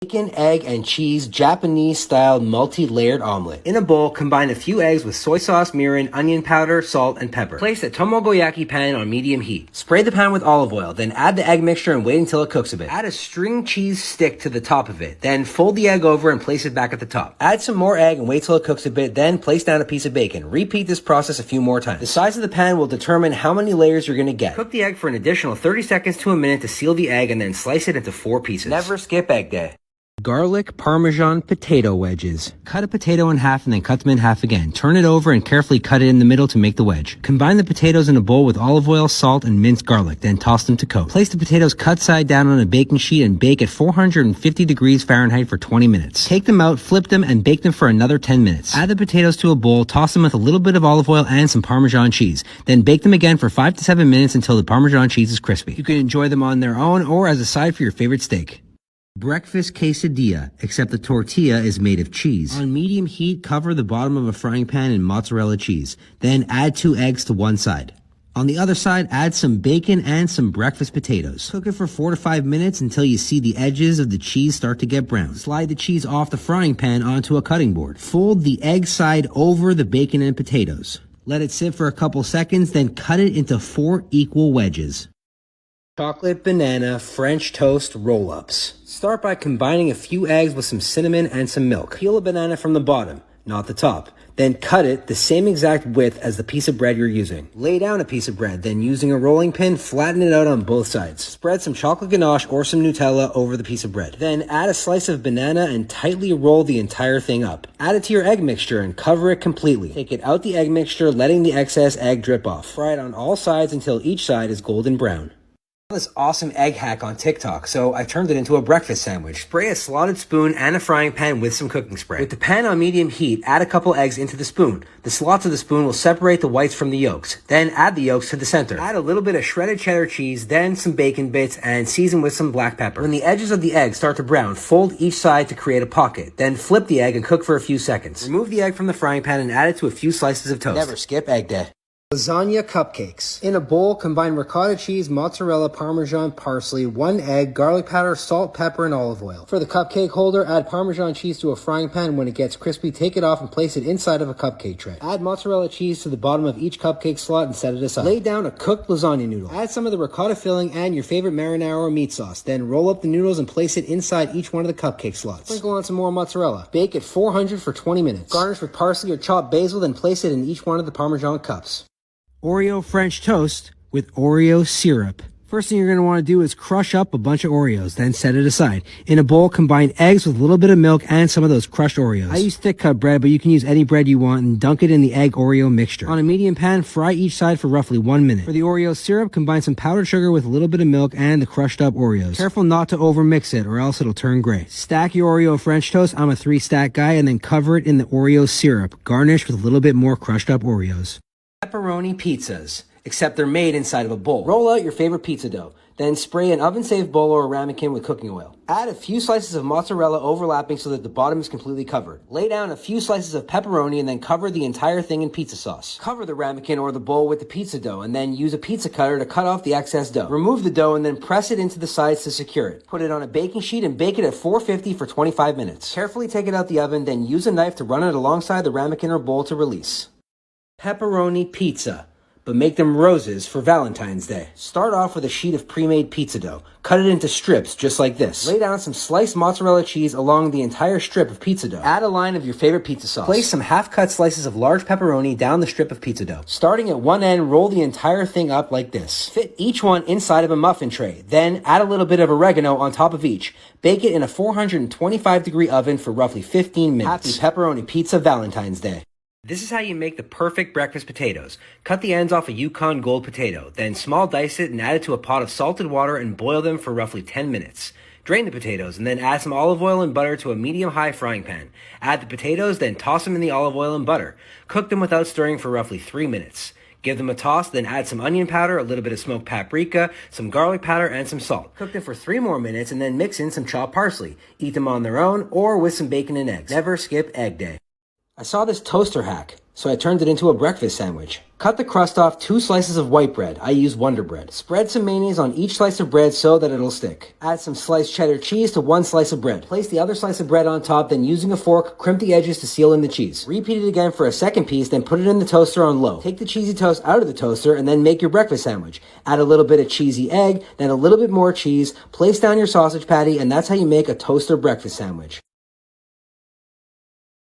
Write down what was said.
Bacon, egg, and cheese Japanese-style multi-layered omelet. In a bowl, combine a few eggs with soy sauce, mirin, onion powder, salt, and pepper. Place a tomogoyaki pan on medium heat. Spray the pan with olive oil, then add the egg mixture and wait until it cooks a bit. Add a string cheese stick to the top of it, then fold the egg over and place it back at the top. Add some more egg and wait till it cooks a bit, then place down a piece of bacon. Repeat this process a few more times. The size of the pan will determine how many layers you're going to get. Cook the egg for an additional 30 seconds to a minute to seal the egg and then slice it into 4 pieces. Never skip egg day. Garlic Parmesan potato wedges. Cut a potato in half and then cut them in half again. Turn it over and carefully cut it in the middle to make the wedge. Combine the potatoes in a bowl with olive oil, salt, and minced garlic, then toss them to coat. Place the potatoes cut side down on a baking sheet and bake at 450 degrees Fahrenheit for 20 minutes. Take them out, flip them, and bake them for another 10 minutes. Add the potatoes to a bowl, toss them with a little bit of olive oil and some Parmesan cheese. Then bake them again for 5 to 7 minutes until the Parmesan cheese is crispy. You can enjoy them on their own or as a side for your favorite steak. Breakfast quesadilla, except the tortilla is made of cheese. On medium heat, cover the bottom of a frying pan in mozzarella cheese. Then add 2 eggs to one side. On the other side, add some bacon and some breakfast potatoes. Cook it for 4 to 5 minutes until you see the edges of the cheese start to get brown. Slide the cheese off the frying pan onto a cutting board. Fold the egg side over the bacon and potatoes. Let it sit for a couple seconds, then cut it into 4 equal wedges. Chocolate banana French toast roll-ups. Start by combining a few eggs with some cinnamon and some milk. Peel a banana from the bottom, not the top. Then cut it the same exact width as the piece of bread you're using. Lay down a piece of bread, then using a rolling pin, flatten it out on both sides. Spread some chocolate ganache or some Nutella over the piece of bread. Then add a slice of banana and tightly roll the entire thing up. Add it to your egg mixture and cover it completely. Take it out the egg mixture, letting the excess egg drip off. Fry it on all sides until each side is golden brown. This awesome egg hack on TikTok, so I turned it into a breakfast sandwich. Spray a slotted spoon and a frying pan with some cooking spray. With the pan on medium heat, add a couple eggs into the spoon. The slots of the spoon will separate the whites from the yolks. Then add the yolks to the center. Add a little bit of shredded cheddar cheese, then some bacon bits, and season with some black pepper. When the edges of the egg start to brown, fold each side to create a pocket. Then flip the egg and cook for a few seconds. Remove the egg from the frying pan and add it to a few slices of toast. Never skip egg day. Lasagna cupcakes. In a bowl, combine ricotta cheese, mozzarella, parmesan, parsley, 1 egg, garlic powder, salt, pepper, and olive oil. For the cupcake holder, add parmesan cheese to a frying pan. When it gets crispy, take it off and place it inside of a cupcake tray. Add mozzarella cheese to the bottom of each cupcake slot and set it aside. Lay down a cooked lasagna noodle. Add some of the ricotta filling and your favorite marinara or meat sauce. Then roll up the noodles and place it inside each one of the cupcake slots. Sprinkle on some more mozzarella. Bake at 400 for 20 minutes. Garnish with parsley or chopped basil, then place it in each one of the Parmesan cups. Oreo French toast with Oreo syrup. First thing you're going to want to do is crush up a bunch of Oreos, then set it aside. In a bowl, combine eggs with a little bit of milk and some of those crushed Oreos. I use thick cut bread, but you can use any bread you want and dunk it in the egg Oreo mixture. On a medium pan, fry each side for roughly 1 minute. For the Oreo syrup, combine some powdered sugar with a little bit of milk and the crushed up Oreos. Careful not to overmix it or else it'll turn gray. Stack your Oreo French toast, I'm a 3-stack guy, and then cover it in the Oreo syrup. Garnish with a little bit more crushed up Oreos. Pepperoni pizzas, except they're made inside of a bowl. Roll out your favorite pizza dough. Then spray an oven-safe bowl or a ramekin with cooking oil. Add a few slices of mozzarella overlapping so that the bottom is completely covered. Lay down a few slices of pepperoni and then cover the entire thing in pizza sauce. Cover the ramekin or the bowl with the pizza dough and then use a pizza cutter to cut off the excess dough. Remove the dough and then press it into the sides to secure it. Put it on a baking sheet and bake it at 450 for 25 minutes. Carefully take it out the oven, then use a knife to run it alongside the ramekin or bowl to release. Pepperoni pizza, but make them roses for Valentine's Day. Start off with a sheet of pre-made pizza dough. Cut it into strips just like this. Lay down some sliced mozzarella cheese along the entire strip of pizza dough. Add a line of your favorite pizza sauce. Place some half-cut slices of large pepperoni down the strip of pizza dough. Starting at one end, roll the entire thing up like this. Fit each one inside of a muffin tray. Then add a little bit of oregano on top of each. Bake it in a 425-degree oven for roughly 15 minutes. Happy pepperoni pizza Valentine's Day. This is how you make the perfect breakfast potatoes. Cut the ends off a Yukon Gold potato, then small dice it and add it to a pot of salted water and boil them for roughly 10 minutes. Drain the potatoes and then add some olive oil and butter to a medium-high frying pan. Add the potatoes, then toss them in the olive oil and butter. Cook them without stirring for roughly 3 minutes. Give them a toss, then add some onion powder, a little bit of smoked paprika, some garlic powder, and some salt. Cook them for 3 more minutes and then mix in some chopped parsley. Eat them on their own or with some bacon and eggs. Never skip egg day. I saw this toaster hack. so I turned it into a breakfast sandwich. Cut the crust off 2 slices of white bread. I use Wonder Bread. Spread some mayonnaise on each slice of bread so that it'll stick. Add some sliced cheddar cheese to 1 slice of bread. Place the other slice of bread on top, then using a fork, crimp the edges to seal in the cheese. Repeat it again for a second piece, then put it in the toaster on low. Take the cheesy toast out of the toaster and then make your breakfast sandwich. Add a little bit of cheesy egg, then a little bit more cheese. Place down your sausage patty, and that's how you make a toaster breakfast sandwich.